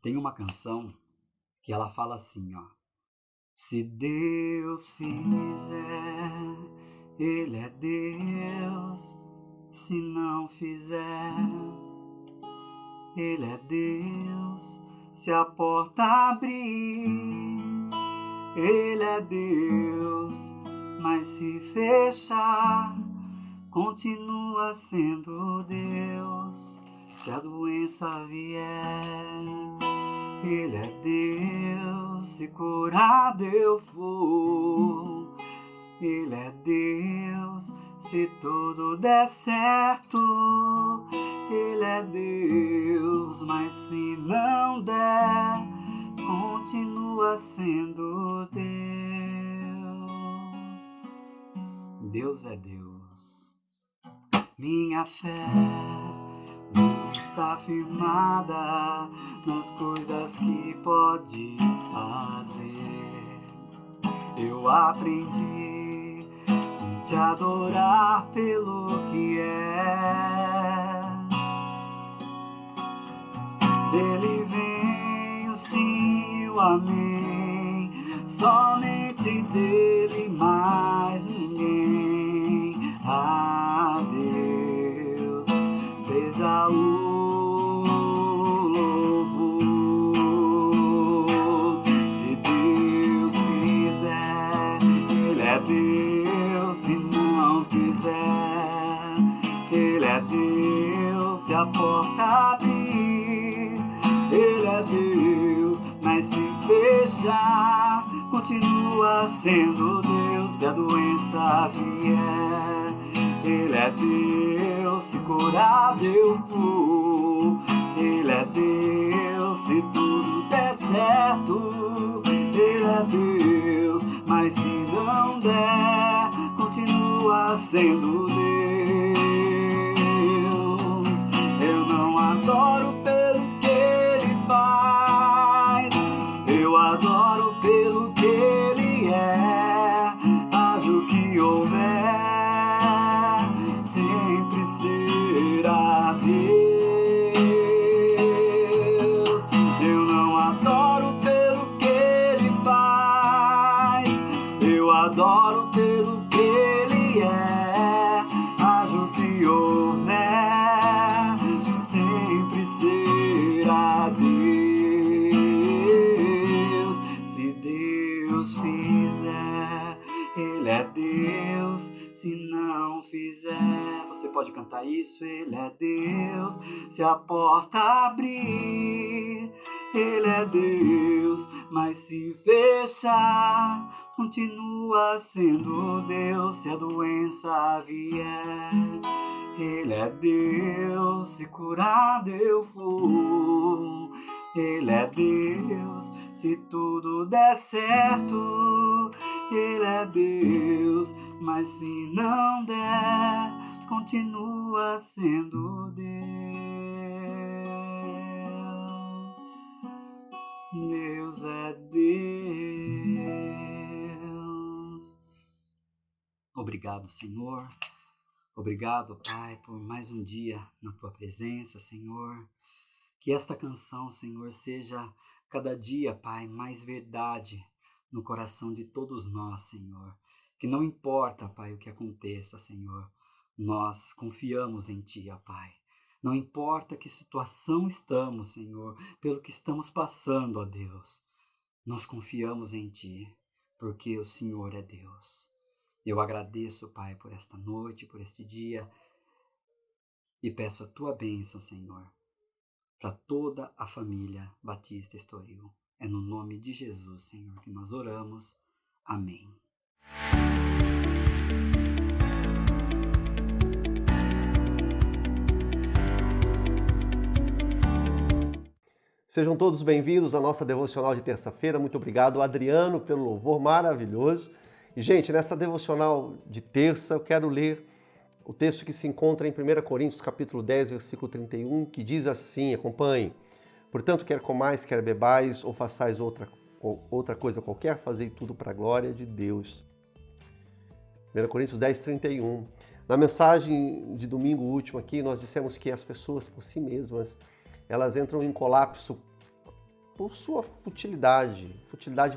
Tem uma canção que ela fala assim, ó. Se Deus fizer, Ele é Deus. Se não fizer, Ele é Deus. Se a porta abrir, Ele é Deus. Mas se fechar, continua sendo Deus. Se a doença vier, Ele é Deus. Se curado eu for, Ele é Deus. Se tudo der certo, Ele é Deus. Mas se não der, continua sendo Deus. Deus é Deus. Minha fé não está firmada nas coisas que podes fazer. Eu aprendi a te adorar pelo que és. Dele vem o sim e o amém, somente dele, mais ninguém. A Deus seja o louvor. Se Deus fizer, Ele é Deus. Se não fizer, Ele é Deus. Se a porta abrir, Ele é Deus. Mas se fechar, continua sendo Deus. Se a doença vier, Ele é Deus. Se curado eu for, Ele é Deus. Se tudo der certo, Ele é Deus. Mas se não der, continua sendo Deus. Eu não adoro pelo que Ele faz, eu adoro pelo que Ele é. Haja o que houver, sempre será Deus. Eu não adoro pelo que Ele faz, eu adoro pelo que Ele é. Haja o que houver, sempre será Deus. Se Deus fizer, Ele é Deus. Se não fizer, você pode cantar isso. Ele é Deus. Se a porta abrir, Ele é Deus. Mas se fechar, continua sendo Deus. Se a doença vier, Ele é Deus. Se curado eu for, Ele é Deus. Se tudo der certo, Ele é Deus. Mas se não der, continua sendo Deus. Deus é Deus. Obrigado, Senhor. Obrigado, Pai, por mais um dia na Tua presença, Senhor. Que esta canção, Senhor, seja cada dia, Pai, mais verdade no coração de todos nós, Senhor. Que não importa, Pai, o que aconteça, Senhor, nós confiamos em Ti, ó Pai. Não importa que situação estamos, Senhor, pelo que estamos passando, ó Deus, nós confiamos em Ti, porque o Senhor é Deus. Eu agradeço, Pai, por esta noite, por este dia, e peço a Tua bênção, Senhor, para toda a família Batista Estoril. É no nome de Jesus, Senhor, que nós oramos. Amém. Sejam todos bem-vindos à nossa devocional de terça-feira. Muito obrigado, Adriano, pelo louvor maravilhoso. E, gente, nessa devocional de terça, eu quero ler o texto que se encontra em 1 Coríntios, capítulo 10, versículo 31, que diz assim, acompanhe. Portanto, quer comais, quer bebais, ou façais outra coisa qualquer, fazei tudo para a glória de Deus. 1 Coríntios 10, 31. Na mensagem de domingo último aqui, nós dissemos que as pessoas por si mesmas, elas entram em colapso por sua futilidade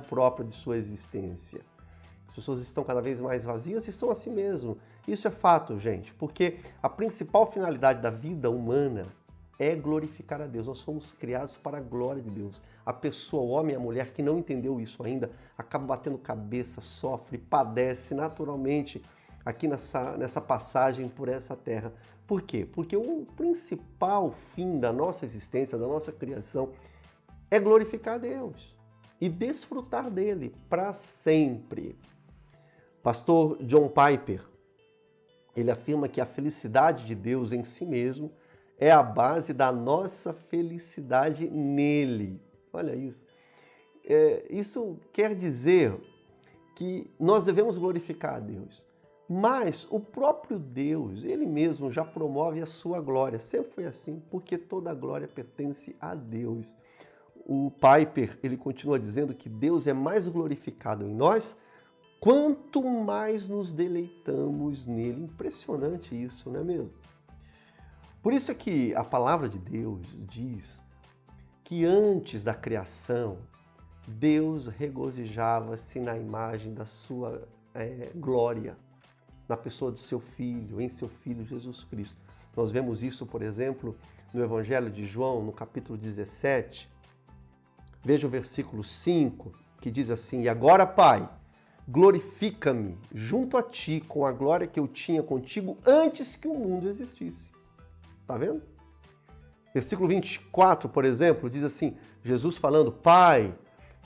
própria de sua existência. As pessoas estão cada vez mais vazias e são assim mesmo. Isso é fato, gente, porque a principal finalidade da vida humana é glorificar a Deus. Nós somos criados para a glória de Deus. A pessoa, o homem e a mulher que não entendeu isso ainda, acaba batendo cabeça, sofre, padece naturalmente aqui nessa passagem por essa terra. Por quê? Porque o principal fim da nossa existência, da nossa criação, é glorificar a Deus e desfrutar dele para sempre. Pastor John Piper, ele afirma que a felicidade de Deus em si mesmo é a base da nossa felicidade nele. Olha isso. Isso quer dizer que nós devemos glorificar a Deus. Mas o próprio Deus, ele mesmo já promove a sua glória. Sempre foi assim, porque toda a glória pertence a Deus. O Piper, ele continua dizendo que Deus é mais glorificado em nós quanto mais nos deleitamos nele. Impressionante isso, não é mesmo? Por isso é que a palavra de Deus diz que antes da criação, Deus regozijava-se na imagem da sua glória, na pessoa do seu Filho, em seu Filho Jesus Cristo. Nós vemos isso, por exemplo, no Evangelho de João, no capítulo 17. Veja o versículo 5, que diz assim: E agora, Pai, glorifica-me junto a ti com a glória que eu tinha contigo antes que o mundo existisse. Está vendo? Versículo 24, por exemplo, diz assim, Jesus falando: Pai,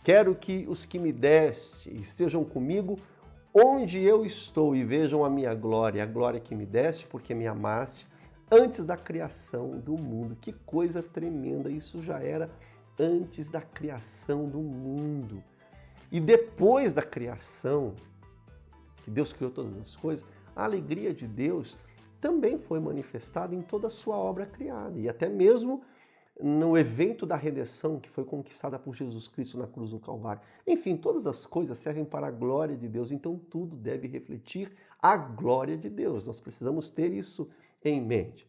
quero que os que me deste estejam comigo onde eu estou e vejam a minha glória, a glória que me deste porque me amaste antes da criação do mundo. Que coisa tremenda, isso já era antes da criação do mundo. E depois da criação, que Deus criou todas as coisas, a alegria de Deus também foi manifestada em toda a sua obra criada. E até mesmo no evento da redenção que foi conquistada por Jesus Cristo na cruz do Calvário. Enfim, todas as coisas servem para a glória de Deus, então tudo deve refletir a glória de Deus. Nós precisamos ter isso em mente.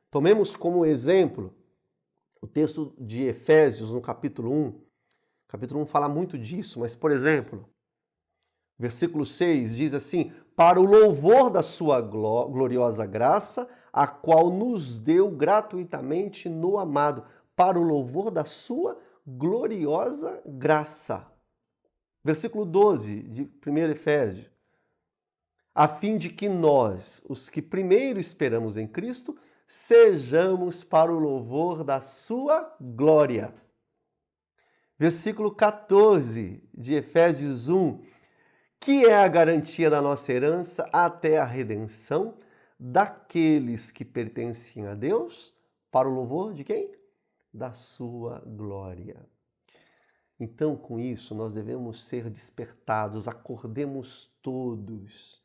Tomemos como exemplo o texto de Efésios, no capítulo 1. O capítulo 1 fala muito disso, mas, por exemplo, versículo 6 diz assim: para o louvor da sua gloriosa graça, a qual nos deu gratuitamente no amado, para o louvor da sua gloriosa graça. Versículo 12 de 1 Efésios: a fim de que nós, os que primeiro esperamos em Cristo, sejamos para o louvor da sua glória. Versículo 14 de Efésios 1: que é a garantia da nossa herança até a redenção daqueles que pertencem a Deus, para o louvor de quem? Da sua glória. Então, com isso, nós devemos ser despertados, acordemos todos,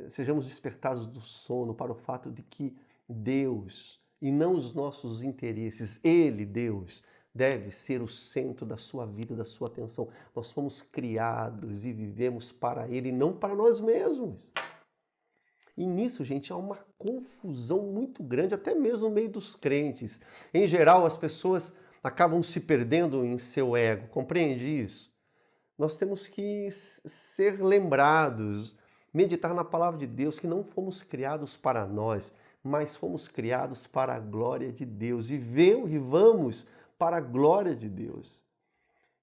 sejamos despertados do sono para o fato de que Deus, e não os nossos interesses, Ele, Deus, deve ser o centro da sua vida, da sua atenção. Nós fomos criados e vivemos para Ele, não para nós mesmos. E nisso, gente, há uma confusão muito grande, até mesmo no meio dos crentes. Em geral, as pessoas acabam se perdendo em seu ego. Compreende isso? Nós temos que ser lembrados, meditar na palavra de Deus, que não fomos criados para nós, mas fomos criados para a glória de Deus. E vivamos para a glória de Deus.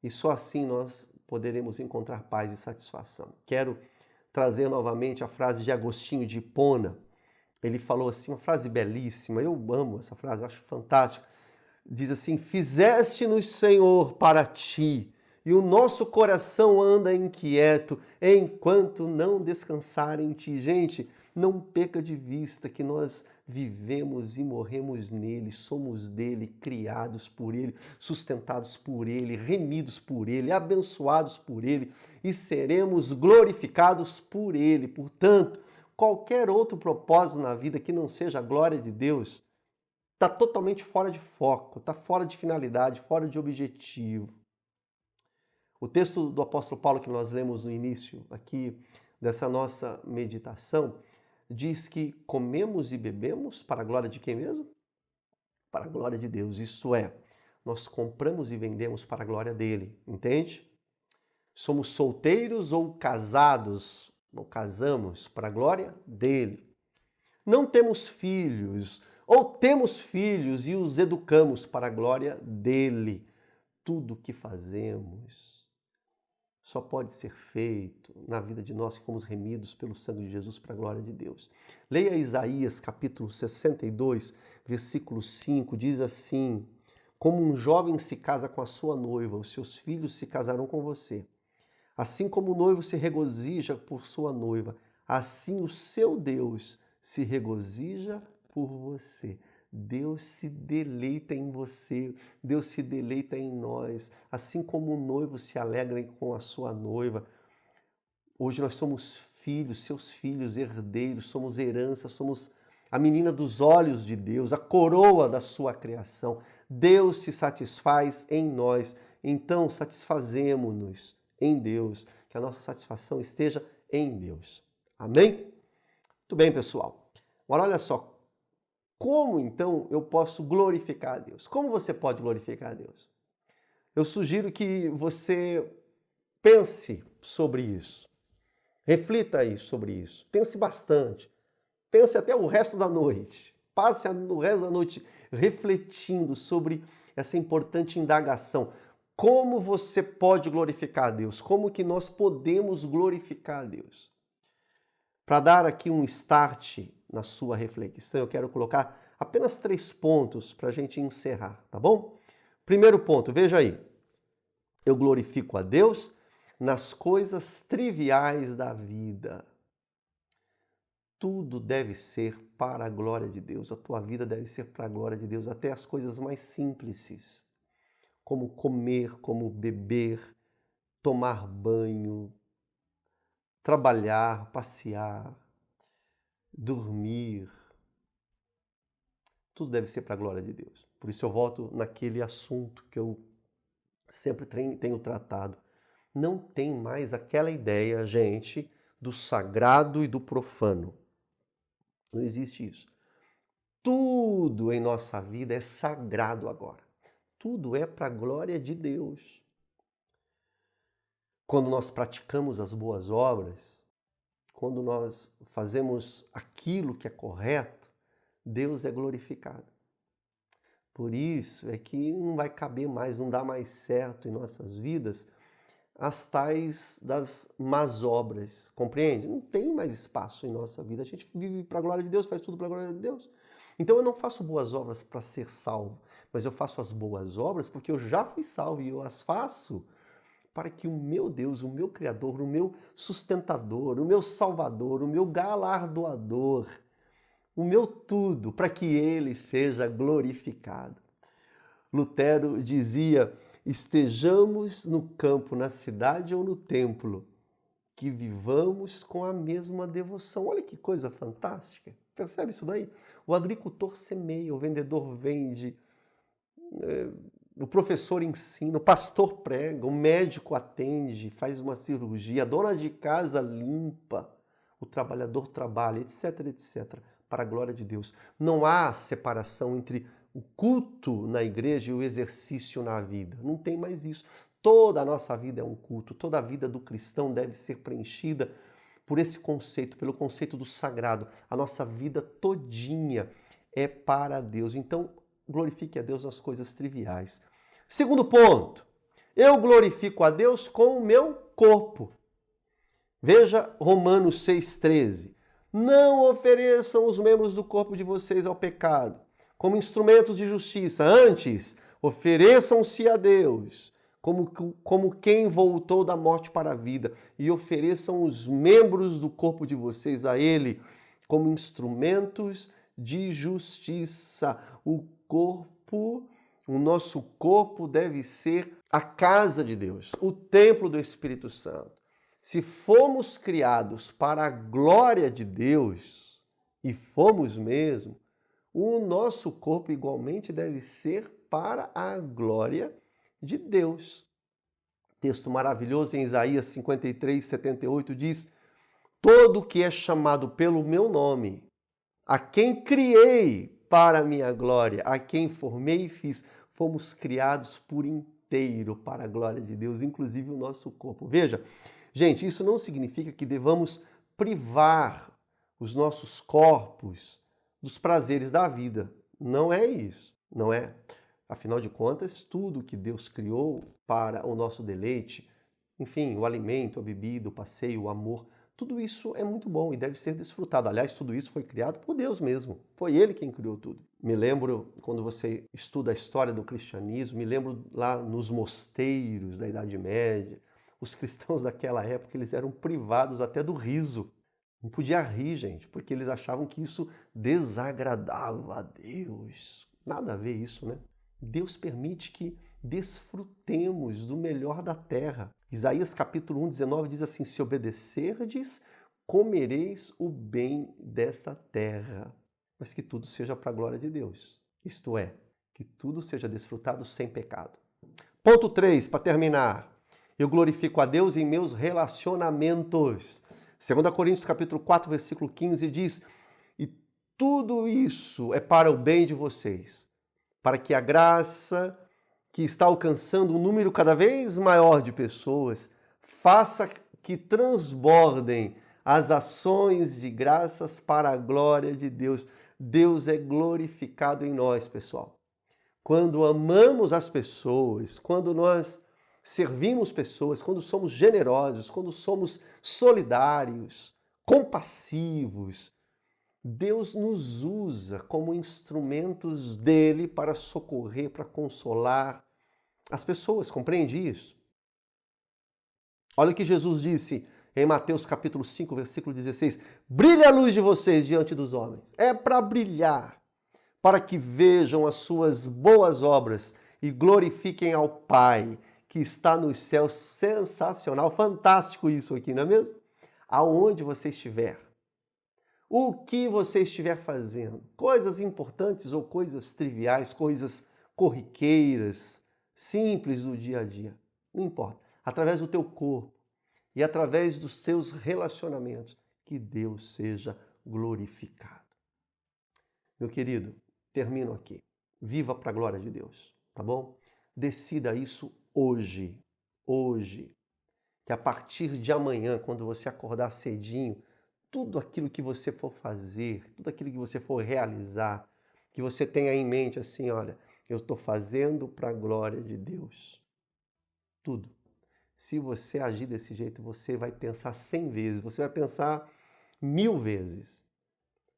E só assim nós poderemos encontrar paz e satisfação. Quero trazer novamente a frase de Agostinho de Hipona. Ele falou assim, uma frase belíssima, eu amo essa frase, acho fantástico. Diz assim: fizeste-nos, Senhor, para ti, e o nosso coração anda inquieto, enquanto não descansar em ti. Gente, não perca de vista que nós vivemos e morremos nele, somos dele, criados por ele, sustentados por ele, remidos por ele, abençoados por ele e seremos glorificados por ele. Portanto, qualquer outro propósito na vida que não seja a glória de Deus está totalmente fora de foco, está fora de finalidade, fora de objetivo. O texto do apóstolo Paulo que nós lemos no início aqui dessa nossa meditação diz que comemos e bebemos para a glória de quem mesmo? Para a glória de Deus. Isto é, nós compramos e vendemos para a glória dele, entende? Somos solteiros ou casados, ou casamos para a glória dele. Não temos filhos, ou temos filhos e os educamos para a glória dele. Tudo o que fazemos só pode ser feito na vida de nós que fomos remidos pelo sangue de Jesus para a glória de Deus. Leia Isaías capítulo 62, versículo 5, diz assim: como um jovem se casa com a sua noiva, os seus filhos se casarão com você. Assim como o noivo se regozija por sua noiva, assim o seu Deus se regozija por você. Deus se deleita em você, Deus se deleita em nós, assim como o noivo se alegra com a sua noiva. Hoje nós somos filhos, seus filhos, herdeiros, somos herança, somos a menina dos olhos de Deus, a coroa da sua criação. Deus se satisfaz em nós, então satisfazemo-nos em Deus, que a nossa satisfação esteja em Deus. Amém? Muito bem, pessoal. Agora olha só, como então eu posso glorificar a Deus? Como você pode glorificar a Deus? Eu sugiro que você pense sobre isso. Reflita aí sobre isso. Pense bastante. Pense até o resto da noite. Passe o resto da noite refletindo sobre essa importante indagação. Como você pode glorificar a Deus? Como que nós podemos glorificar a Deus? Para dar aqui um start na sua reflexão, eu quero colocar apenas 3 pontos para a gente encerrar, tá bom? Primeiro ponto, veja aí. Eu glorifico a Deus nas coisas triviais da vida. Tudo deve ser para a glória de Deus. A tua vida deve ser para a glória de Deus, até as coisas mais simples, como comer, como beber, tomar banho, trabalhar, passear, dormir. Tudo deve ser para a glória de Deus. Por isso eu volto naquele assunto que eu sempre tenho tratado. Não tem mais aquela ideia, gente, do sagrado e do profano. Não existe isso. Tudo em nossa vida é sagrado agora. Tudo é para a glória de Deus. Quando nós praticamos as boas obras, quando nós fazemos aquilo que é correto, Deus é glorificado. Por isso é que não vai caber mais, não dá mais certo em nossas vidas as tais das más obras, compreende? Não tem mais espaço em nossa vida. A gente vive para a glória de Deus, faz tudo para a glória de Deus. Então eu não faço boas obras para ser salvo, mas eu faço as boas obras porque eu já fui salvo e eu as faço para que o meu Deus, o meu Criador, o meu sustentador, o meu Salvador, o meu galardoador, o meu tudo, para que ele seja glorificado. Lutero dizia: estejamos no campo, na cidade ou no templo, que vivamos com a mesma devoção. Olha que coisa fantástica. Percebe isso daí? O agricultor semeia, o vendedor vende, o professor ensina, o pastor prega, o médico atende, faz uma cirurgia, a dona de casa limpa, o trabalhador trabalha, etc, etc, para a glória de Deus. Não há separação entre o culto na igreja e o exercício na vida. Não tem mais isso. Toda a nossa vida é um culto, toda a vida do cristão deve ser preenchida por esse conceito, pelo conceito do sagrado. A nossa vida todinha é para Deus. Então, glorifique a Deus nas coisas triviais. Segundo ponto, eu glorifico a Deus com o meu corpo. Veja Romanos 6,13. Não ofereçam os membros do corpo de vocês ao pecado como instrumentos de justiça. Antes, ofereçam-se a Deus como quem voltou da morte para a vida, e ofereçam os membros do corpo de vocês a Ele como instrumentos de justiça. O nosso corpo deve ser a casa de Deus, o templo do Espírito Santo. Se fomos criados para a glória de Deus, e fomos mesmo, o nosso corpo igualmente deve ser para a glória de Deus. Texto maravilhoso em Isaías 53, 78 diz: todo que é chamado pelo meu nome, a quem criei para a minha glória, a quem formei e fiz, fomos criados por inteiro para a glória de Deus, inclusive o nosso corpo. Veja, gente, isso não significa que devamos privar os nossos corpos dos prazeres da vida. Não é isso, não é? Afinal de contas, tudo que Deus criou para o nosso deleite, enfim, o alimento, a bebida, o passeio, o amor, tudo isso é muito bom e deve ser desfrutado. Aliás, tudo isso foi criado por Deus mesmo. Foi Ele quem criou tudo. Me lembro, quando você estuda a história do cristianismo, me lembro lá nos mosteiros da Idade Média, os cristãos daquela época, eles eram privados até do riso. Não podia rir, gente, porque eles achavam que isso desagradava a Deus. Nada a ver isso, né? Deus permite que desfrutemos do melhor da terra. Isaías capítulo 1, 19 diz assim: se obedecerdes, comereis o bem desta terra. Mas que tudo seja para a glória de Deus. Isto é, que tudo seja desfrutado sem pecado. Ponto 3, para terminar. Eu glorifico a Deus em meus relacionamentos. 2 Coríntios capítulo 4, versículo 15 diz: e tudo isso é para o bem de vocês, para que a graça que está alcançando um número cada vez maior de pessoas faça que transbordem as ações de graças para a glória de Deus. Deus é glorificado em nós, pessoal. Quando amamos as pessoas, quando nós servimos pessoas, quando somos generosos, quando somos solidários, compassivos, Deus nos usa como instrumentos dele para socorrer, para consolar as pessoas, compreende isso? Olha o que Jesus disse em Mateus capítulo 5, versículo 16: brilhe a luz de vocês diante dos homens. É para brilhar, para que vejam as suas boas obras e glorifiquem ao Pai que está nos céus. Sensacional, fantástico isso aqui, não é mesmo? Aonde você estiver, o que você estiver fazendo, coisas importantes ou coisas triviais, coisas corriqueiras, simples do dia a dia, não importa. Através do teu corpo e através dos seus relacionamentos, que Deus seja glorificado. Meu querido, termino aqui. Viva para a glória de Deus, tá bom? Decida isso hoje. Hoje. Que a partir de amanhã, quando você acordar cedinho, tudo aquilo que você for fazer, tudo aquilo que você for realizar, que você tenha em mente assim, olha, eu estou fazendo para a glória de Deus. Tudo. Se você agir desse jeito, você vai pensar 100 vezes, você vai pensar 1000 vezes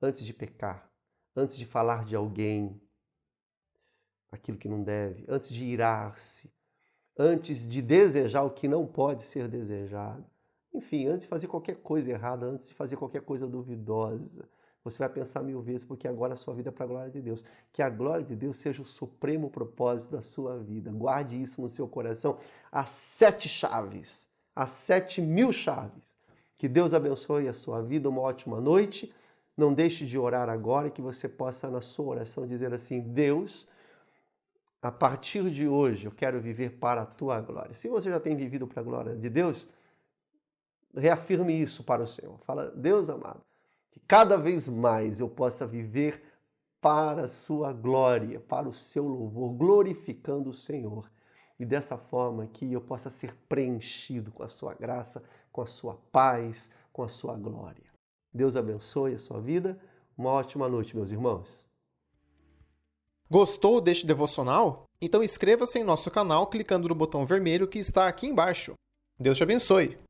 antes de pecar, antes de falar de alguém aquilo que não deve, antes de irar-se, antes de desejar o que não pode ser desejado. Enfim, antes de fazer qualquer coisa errada, antes de fazer qualquer coisa duvidosa, você vai pensar 1000 vezes, porque agora a sua vida é para a glória de Deus. Que a glória de Deus seja o supremo propósito da sua vida. Guarde isso no seu coração. As 7 chaves, as 7.000 chaves. Que Deus abençoe a sua vida, uma ótima noite. Não deixe de orar agora, que você possa, na sua oração, dizer assim: Deus, a partir de hoje eu quero viver para a tua glória. Se você já tem vivido para a glória de Deus, reafirme isso para o Senhor. Fala: Deus amado, que cada vez mais eu possa viver para a sua glória, para o seu louvor, glorificando o Senhor. E dessa forma que eu possa ser preenchido com a sua graça, com a sua paz, com a sua glória. Deus abençoe a sua vida. Uma ótima noite, meus irmãos. Gostou deste devocional? Então inscreva-se em nosso canal clicando no botão vermelho que está aqui embaixo. Deus te abençoe!